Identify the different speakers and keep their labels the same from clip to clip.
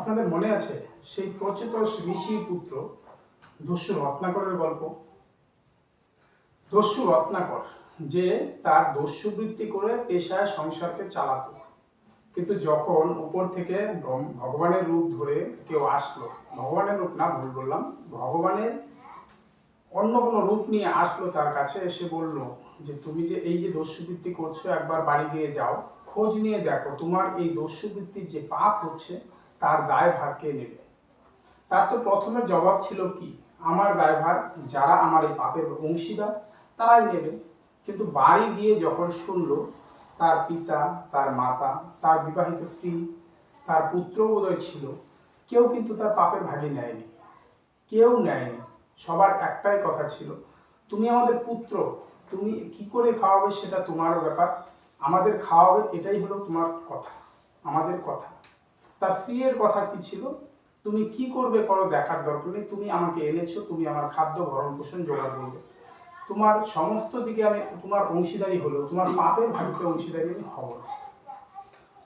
Speaker 1: আপনাদের মনে আছে সেই প্রচেতস ঋষির পুত্র দস্যু রত্নাকরের গল্প? দস্যু রত্নাকর যে তার দস্যুবৃত্তি করে পেশায় সংসারকে চালাতো, কিন্তু যখন উপর থেকে ভগবানের রূপ ধরে কেউ আসলো, ভগবানের রূপ না, ভুল বললাম, ভগবানের অন্য কোনো রূপ নিয়ে আসলো তার কাছে, এসে বলল যে তুমি যে এই যে দস্যুবৃত্তি করছো, একবার বাড়ি গিয়ে যাও, খোঁজ নিয়ে দেখো তোমার এই দস্যুবৃত্তির যে পাপ হচ্ছে তার দায়ভার কে নেবে। তার তো প্রথমে জবাব ছিল কি, আমার দায়ভার, যারা আমার এই পাপের অংশীদার তারাই নেবে। কিন্তু বাড়ি গিয়ে যখন শুনলো তার পিতা, তার মাতা, তার বিবাহিত স্ত্রী, তার পুত্র বোধহয় ছিল, কেউ কিন্তু তার পাপের ভাগী নেয়নি, কেউ নেয়নি। সবার একটাই কথা ছিল, তুমি আমাদের পুত্র, তুমি কি করে খাওয়াবে সেটা তোমারও ব্যাপার, আমাদের খাওয়াবে এটাই হলো তোমার কথা, আমাদের কথা। তার স্ত্রীর কথা কি ছিল, তুমি কি করবে করো, দেখার দরকার নেই, তুমি আমাকে এনেছো, তুমি আমার খাদ্য ভরণ পোষণ জোগাড় করবে, তোমার সমস্ত দিকে আমি তোমার অংশীদারি হলেও তোমার পাপের ভাগকে অংশীদারি আমি হব না।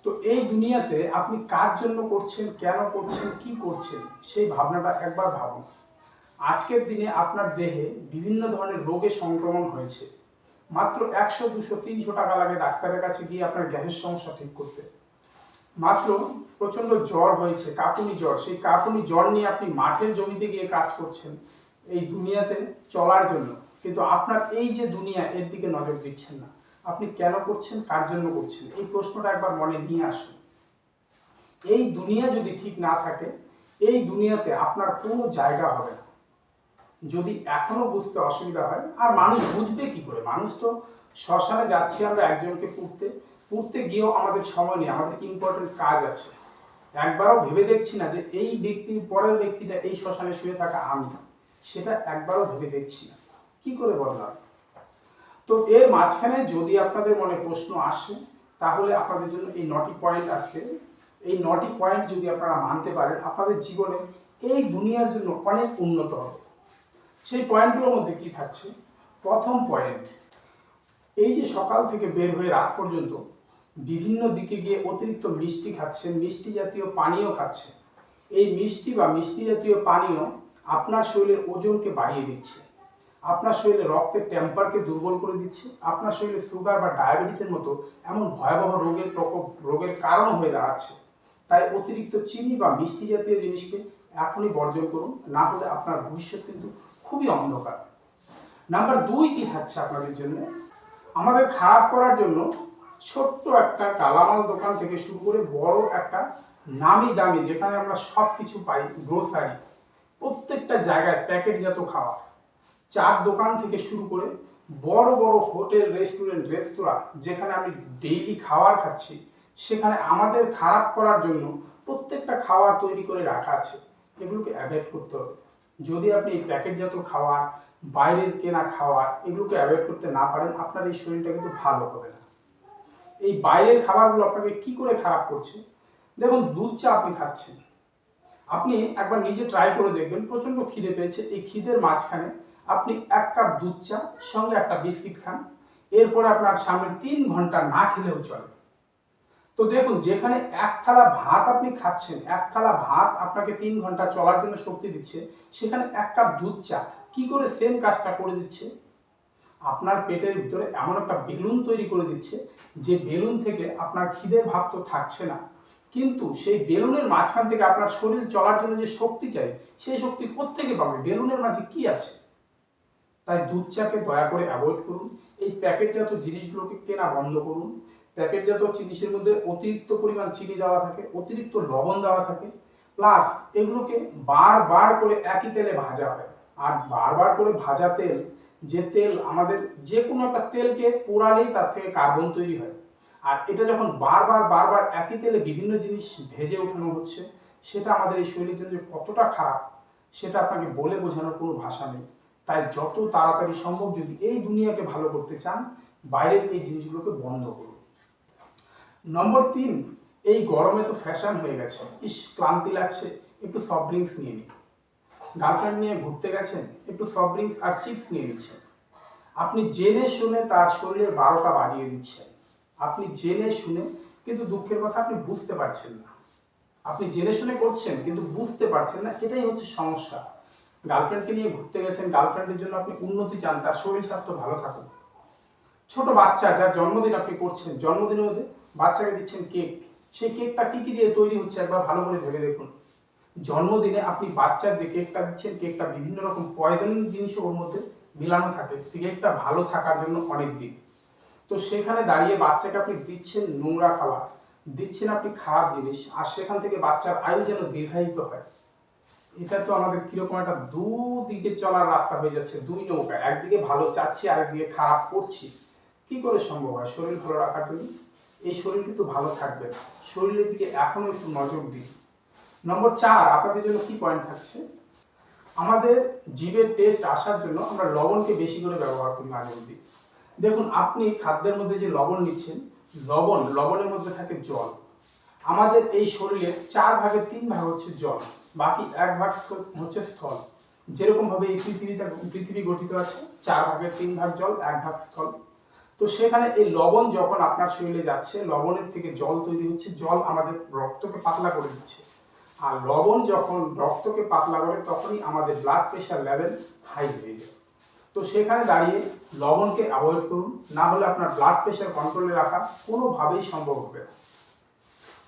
Speaker 1: তো এই দুনিয়াতে আপনি কার জন্য করছেন, কেন করছেন, কি করছেন, সেই ভাবনাটা একবার ভাবুন। আজকের দিনে আপনার দেহে বিভিন্ন ধরনের রোগে সংক্রমণ হয়েছে, মাত্র 100, 200, 300 টাকা লাগে ডাক্তারের কাছে গিয়ে আপনার গ্যাসের সমস্যা ঠিক করতে। মাত্র প্রচন্ড জ্বর হয়েছে, কাঁপুনি জ্বর, সেই কাঁপুনি জ্বর নিয়ে আপনি মাঠের জমিতে গিয়ে কাজ করছেন এই দুনিয়াতে চলার জন্য, কিন্তু আপনার এই যে দুনিয়া, এর দিকে নজর দিচ্ছেন না। আপনি কেন করছেন, কার জন্য করছেন, এই প্রশ্নটা একবার মনে নিয়ে আসুন। এই দুনিয়া যদি ঠিক না থাকে, এই দুনিয়াতে আপনার কোনো জায়গা হবে না। যদি এখনো বুঝতে অসুবিধা হয়, আর মানুষ বুঝবে কি করে, মানুষ তো শ্মশানে যাচ্ছি আমরা একজনকে পুড়তে গিয়েও আমাদের সময় নেই, আমাদের ইম্পর্টেন্ট কাজ আছে। একবারও ভেবে দেখছি না যে এই ব্যক্তির পরের ব্যক্তিটা এই শ্মশানে শুয়ে থাকা আমি, সেটা একবারও ভেবে দেখছি না, কি করে বদলাম। তো এর মাঝখানে যদি আপনাদের মনে প্রশ্ন আসে, তাহলে আপনাদের জন্য এই 9টি পয়েন্ট আছে। এই 9টি পয়েন্ট যদি আপনারা মানতে পারেন, আপনাদের জীবনে এই দুনিয়ার জন্য অনেক উন্নত হবে। সেই পয়েন্টগুলোর মধ্যে কি থাকছে? প্রথম পয়েন্ট, এই যে সকাল থেকে বের হয়ে রাত পর্যন্ত বিভিন্ন দিকে গিয়ে অতিরিক্ত মিষ্টি খাচ্ছেন, মিষ্টি জাতীয় পানীয় খাচ্ছেন, এই মিষ্টি বা মিষ্টি জাতীয় পানীয় আপনার শরীরের ওজনকে বাড়িয়ে দিচ্ছে, আপনার শরীরে রক্তের টেম্পারকে দুর্বল করে দিচ্ছে, আপনার শরীরে সুগার বা ডায়াবেটিসের মতো এমন ভয়াবহ রোগের কারণ হয়ে দাঁড়াচ্ছে। তাই অতিরিক্ত চিনি বা মিষ্টি জাতীয় জিনিসকে এখনই বর্জন করুন, না হলে আপনার ভবিষ্যৎ কিন্তু খুবই অন্ধকার। নাম্বার 2 কি থাকছে আপনাদের জন্য? আমাদের খারাপ করার জন্য ছোট্ট একটা কালামাল দোকান থেকে শুরু করে বড় একটা নামি দামি, যেখানে আমরা সব কিছু পাই, গ্রোসারি, প্রত্যেকটা জায়গায় প্যাকেটজাত খাবার, চার দোকান থেকে শুরু করে বড় বড় হোটেল, রেস্টুরেন্ট, রেস্তোরাঁ, যেখানে আমি ডেইলি খাবার খাচ্ছি, সেখানে আমাদের খারাপ করার জন্য প্রত্যেকটা খাবার তৈরি করে রাখা আছে। এগুলোকে অ্যাভয়েড করতে হবে। যদি আপনি এই প্যাকেটজাত খাবার, বাইরের কেনা খাবার, এগুলোকে অ্যাভয়েড করতে না পারেন, আপনার এই শরীরটা কিন্তু ভালো হবে না। এই বাইরের খাবারগুলো আপনাকে কি করে খারাপ করছে? দেখুন, দুধ চা আপনি খাচ্ছেন, আপনি একবার নিজে ট্রাই করে দেখবেন, প্রচন্ড খিদে পেয়েছে, এই খিদের মাঝখানে আপনি 1 কাপ দুধ চা সঙ্গে একটা বিস্কিট খান, এরপরে আপনার সামনে 3 ঘন্টা না খেলেও চলে। তো দেখুন, যেখানে এক থালা ভাত আপনি খাচ্ছেন, এক থালা ভাত আপনাকে 3 ঘন্টা চলার জন্য শক্তি দিচ্ছে, সেখানে 1 কাপ দুধ চা কি করে সেম কাজটা করে দিচ্ছে? আপনার পেটের ভিতরে এমন একটা বেলুন তৈরি করে দিচ্ছে, যে বেলুন থেকে আপনার খিদের ভাব তো থাকছে না, কিন্তু সেই বেলুনের মাঝখান থেকে আপনার শরীর চলার জন্য যে শক্তি চাই, সেই শক্তি কোত্থেকে পাবে? বেলুনের মাঝে কি আছে? তাই দুধ চাকে দয়া করে অ্যাভয়েড করুন। এই প্যাকেটজাত জিনিসগুলোকে কেনা বন্ধ করুন। প্যাকেটজাত জিনিসের মধ্যে অতিরিক্ত পরিমাণ চিনি দেওয়া থাকে, অতিরিক্ত লবণ দেওয়া থাকে, প্লাস এগুলোকে বারবার করে একই তেলে ভাজা হয়। আর বারবার করে ভাজা তেল, যে তেল আমাদের যে কোনো একটা তেলকে পোড়ালেই তার থেকে কার্বন তৈরি হয়, আর এটা যখন বারবার বারবার একই তেলে বিভিন্ন জিনিস ভেজে ওঠানো হচ্ছে, সেটা আমাদের এই শরীরের জন্য কতটা খারাপ, সেটা আপনাকে বলে বোঝানোর কোনো ভাষা নেই। তাই যত তাড়াতাড়ি সম্ভব যদি এই দুনিয়াকে ভালো করতে চান, বাইরের এই জিনিসগুলোকে বন্ধ করুন। নম্বর 3, এই গরমে তো ফ্যাশন হয়ে গেছে, ইস ক্লান্তি লাগছে, একটু সফট ড্রিঙ্কস নিয়ে নিন। গার্লফ্রেন্ড নিয়ে ঘুরতে গেছেন, একটু সফট ড্রিঙ্কস আর চিপস নিয়ে নিচ্ছেন। আপনি জেনে শুনে তার শরীরের 12টা বাজিয়ে দিচ্ছেন, আপনি জেনে শুনে, কিন্তু দুঃখের কথা আপনি বুঝতে পারছেন না। আপনি জেনে শুনে করছেন কিন্তু বুঝতে পারছেন না, এটাই হচ্ছে সমস্যা। গার্লফ্রেন্ডকে নিয়ে ঘুরতে গেছেন, গার্লফ্রেন্ডের জন্য আপনি উন্নতি চান, তার শরীর স্বাস্থ্য ভালো থাকুক। ছোট বাচ্চা যার জন্মদিন আপনি করছেন, জন্মদিনে বাচ্চাকে দিচ্ছেন কেক, সেই কেকটা কি কি দিয়ে তৈরি হচ্ছে একবার ভালো করে ভেবে দেখুন। জন্মদিনে আপনি বাচ্চার যে কেকটা দিচ্ছেন, কেকটা বিভিন্ন রকম পয়জন জিনিস ওর মধ্যে মিলানো থাকে, কেকটা ভালো থাকার জন্য অনেক দিন। তো সেখানে দাঁড়িয়ে বাচ্চাকে আপনি দিচ্ছেন নোংরা খাবার, দিচ্ছেন আপনি খারাপ জিনিস, আর সেখান থেকে বাচ্চার আয়ু যেন দীর্ঘায়িত হয়। এটা তো আমাদের কিরকম একটা দুদিকে চলার রাস্তা হয়ে যাচ্ছে, দুই নৌকা, একদিকে ভালো চাচ্ছি আরেকদিকে খারাপ করছি। কি করে সম্ভব হয় শরীর ভালো রাখার জন্য? এই শরীর কিন্তু ভালো থাকবে না, শরীরের দিকে এখনো একটু নজর দিন। নম্বর 4 আপনাদের জন্য কি পয়েন্ট থাকছে, আমাদের জিভের টেস্ট আসার জন্য আমরা লবণকে বেশি করে ব্যবহার করি মাঝে মধ্যে। দেখুন, আপনি খাদ্যের মধ্যে যে লবণ নিচ্ছেন, লবণের মধ্যে থাকে জল। আমাদের এই শরীরের 4 ভাগের 3 ভাগ হচ্ছে জল, বাকি 1 ভাগ হচ্ছে স্থল। যেরকম ভাবে এই পৃথিবী গঠিত আছে, 4 ভাগের 3 ভাগ জল, 1 ভাগ স্থল। তো সেখানে এই লবণ যখন আপনার শরীরে যাচ্ছে, লবণের থেকে জল তৈরি হচ্ছে, জল আমাদের রক্তকে পাতলা করে দিচ্ছে। আর লবণ যখন রক্তকে পাতলা করে তখনই আমাদের ব্লাড প্রেশার লেভেল হাই হয়ে যায়। তো সেখানে দাঁড়িয়ে লবণকে অ্যাভয়েড করুন, না হলে আপনার ব্লাড প্রেশার কন্ট্রোলে রাখা কোনোভাবেই সম্ভব হবে না।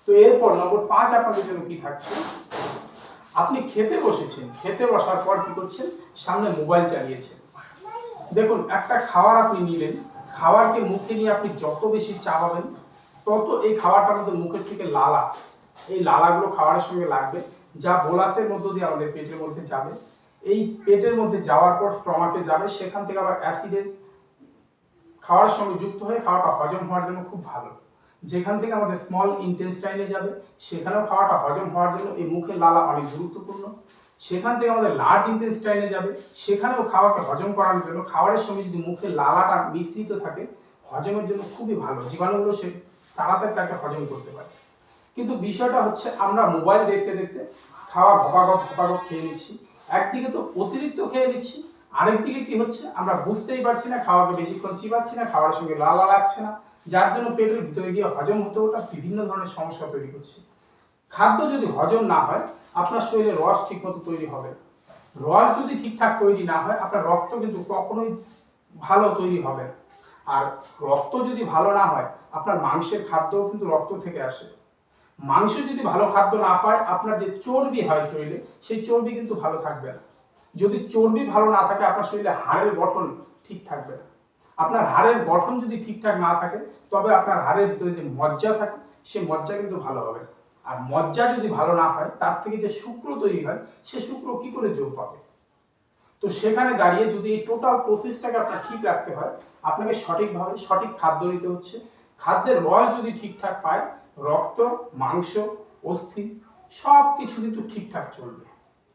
Speaker 1: তো এরপর নম্বর 5 আপনাদের জন্য কি থাকছে, আপনি খেতে বসেছেন, খেতে বসার পর কি করছেন, সামনে মোবাইল চালিয়েছেন। দেখুন, একটা খাবার আপনি নিলেন, খাবারকে মুখে নিয়ে আপনি যত বেশি চাবাবেন, তত এই খাবারটার মধ্যে মুখের থেকে লালা, এই লালাগুলো খাবারের সঙ্গে লাগবে, যা বোলাসের মধ্য দিয়ে আমাদের পেটের মধ্যে যাবে। এই পেটের মধ্যে যাওয়ার পর স্টমাকে যাবে, সেখান থেকে আবার অ্যাসিডের খাওয়ার সঙ্গে যুক্ত হয়ে খাওয়াটা হজম হওয়ার জন্য খুব ভালো। যেখান থেকে আমাদের স্মল ইন্টেস্টাইনে যাবে, সেখানেও খাওয়াটা হজম হওয়ার জন্য এই মুখের লালা অনেক গুরুত্বপূর্ণ। সেখান থেকে আমাদের লার্জ ইন্টেস্টাইনে যাবে, সেখানেও খাওয়াকে হজম করার জন্য খাবারের সঙ্গে যদি মুখের লালাটা মিশ্রিত থাকে, হজমের জন্য খুবই ভালো, জীবাণুগুলো সে তাড়াতাড়ি তাকে হজম করতে পারে। কিন্তু বিষয়টা হচ্ছে, আমরা মোবাইল দেখতে দেখতে খাওয়া ঘপাঘপ খেয়ে নিচ্ছি। একদিকে তো অতিরিক্ত খেয়ে নিচ্ছি, আরেকদিকে কি হচ্ছে, আমরা বুঝতেই পারছি না, খাওয়াকে বেশিক্ষণ চিবাচ্ছি না, খাওয়ার সঙ্গে লালা লাগছে না, যার জন্য পেটের ভিতরে গিয়ে হজম হতে ওটা বিভিন্ন ধরনের সমস্যা তৈরি করছে। খাদ্য যদি হজম না হয়, আপনার শরীরে রস ঠিক মতো তৈরি হবে না। রস যদি ঠিকঠাক তৈরি না হয়, আপনার রক্ত কিন্তু কখনোই ভালো তৈরি হবে না। আর রক্ত যদি ভালো না হয়, আপনার মাংসের খাদ্যও কিন্তু রক্ত থেকে আসে। মাংস যদি ভালো খাদ্য না পায়, আপনার যে চর্বি হয় শরীরে, সেই চর্বি কিন্তু ভালো থাকবে না। যদি চর্বি ভালো না থাকে, আপনার শরীরে হাড়ের গঠন ঠিক থাকবে না। আপনার হাড়ের গঠন যদি ঠিকঠাক না থাকে, তবে আপনার হাড়ের ভিতরে যে মজ্জা থাকে, সে মজ্জা কিন্তু ভালো হবে। আর মজ্জা যদি ভালো না হয়, তার থেকে যে শুক্র তৈরি হয়, সে শুক্র কি করে যোগ পাবে? তো সেখানে দাঁড়িয়ে যদি এই টোটাল প্রসেসটাকে আপনার ঠিক রাখতে হয়, আপনাকে সঠিকভাবে সঠিক খাদ্য নিতে হচ্ছে। খাদ্যের রস যদি ঠিকঠাক পায়, রক্ত, মাংস, অস্থি সব কিছু কিন্তু ঠিকঠাক চলবে।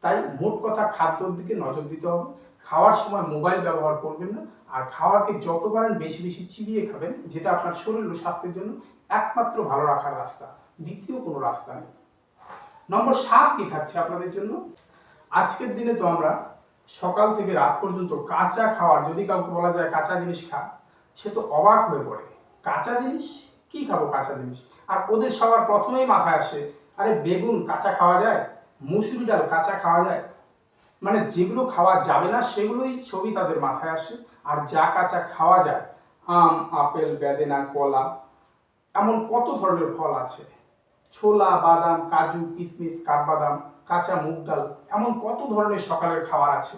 Speaker 1: তাই মোট কথা, খাদ্যর দিকে নজর দিতে হবে। খাওয়ার সময় মোবাইল ব্যবহার করবেন না, আর খাওয়াকে যত পারেন বেশি বেশি চিবিয়ে খাবেন, যেটা আপনার শরীর ও স্বাস্থ্যের জন্য একমাত্র ভালো রাখার রাস্তা, দ্বিতীয় কোনো রাস্তা নেই। নম্বর 7 কি থাকছে আপনাদের জন্য, আজকের দিনে তো আমরা সকাল থেকে রাত পর্যন্ত কাঁচা খাওয়ার, যদি কাউকে বলা যায় কাঁচা জিনিস খা, সে তো অবাক হয়ে পড়ে। কাঁচা জিনিস কি খাবো, কাঁচা জিনিস? আর ওদের সবার প্রথমেই মাথায় আসে, আরে বেগুন কাঁচা খাওয়া যায়, মুসুরি ডাল কাঁচা খাওয়া যায়। মানে যেগুলো খাওয়া যাবে না সেগুলোই ছবি তাদের মাথায় আসে, আর যা কাঁচা খাওয়া যায়, আম, আপেল, বেদেনা, কলা, এমন কত ধরনের ফল আছে, ছোলা, বাদাম, কাজু, কিশমিশ, কাঠবাদাম, কাঁচা মুগ ডাল, এমন কত ধরনের সকালের খাবার আছে।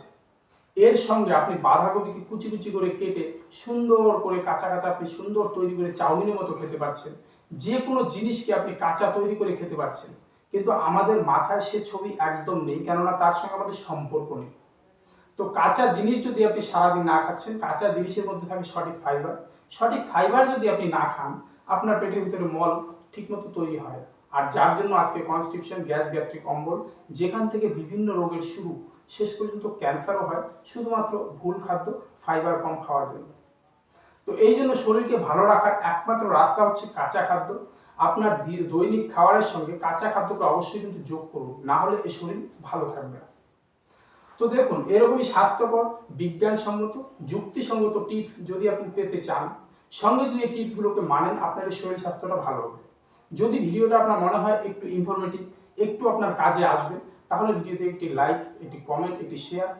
Speaker 1: এর সঙ্গে আপনি বাঁধাকপিকে কুচি কুচি করে কেটে সুন্দর করে কাঁচা কাঁচা আপনি সুন্দর তৈরি করে চাউমিনের মতো খেতে পারছেন। যে কোনো জিনিসকে আপনি কাঁচা তৈরি করে খেতে পারছেন, কিন্তু আমাদের মাথায় সে ছবি একদম নেই, কেননা তার সঙ্গে আমাদের সম্পর্ক নেই। তো কাঁচা জিনিস যদি আপনি সারাদিন না খাচ্ছেন, কাঁচা জিনিসের মধ্যে থাকে সঠিক ফাইবার, সঠিক ফাইবার যদি আপনি না খান, আপনার পেটের ভিতরে মল ঠিকমতো তৈরি হয়। আর যার জন্য আজকে কনস্টিপশন, গ্যাস্ট্রিক অম্বল, যেখান থেকে বিভিন্ন রোগের শুরু, শেষ পর্যন্ত ক্যান্সারও হয়, শুধুমাত্র ভুল খাদ্য, ফাইবার কম খাওয়ার জন্য। তো এই জন্য শরীরকে ভালো রাখার একমাত্র রাস্তা হচ্ছে কাঁচা খাদ্য। আপনার দৈনিক খাবারের সঙ্গে কাঁচা খাদ্যকে অবশ্যই কিন্তু যোগ করুন, না হলে এই শরীর ভালো থাকবে না। তো দেখুন, এরকমই স্বাস্থ্যকর, বিজ্ঞানসম্মত, যুক্তিসঙ্গত টিপস যদি আপনি পেতে চান, সঙ্গে যদি এই টিপসগুলোকে মানেন, আপনার এই শরীর স্বাস্থ্যটা ভালো হবে। যদি ভিডিওটা আপনার মনে হয় একটু ইনফরমেটিভ, একটু আপনার কাজে আসবে, তাহলে ভিডিওতে একটি লাইক, একটি কমেন্ট, একটি শেয়ার,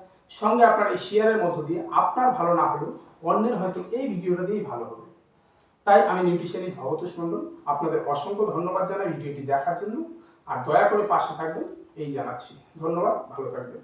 Speaker 1: সঙ্গে আপনার এই শেয়ারের মধ্য দিয়ে আপনার ভালো না হলেও অন্যের হয়তো এই ভিডিওটা দিয়েই ভালো হবে। তাই আমি নিউট্রিশনিস্ট ভবতোষ মণ্ডল আপনাদের অসংখ্য ধন্যবাদ জানাই ভিডিওটি দেখার জন্য। আর দয়া করে পাশে থাকবেন এই জানাচ্ছি। ধন্যবাদ, ভালো থাকবেন।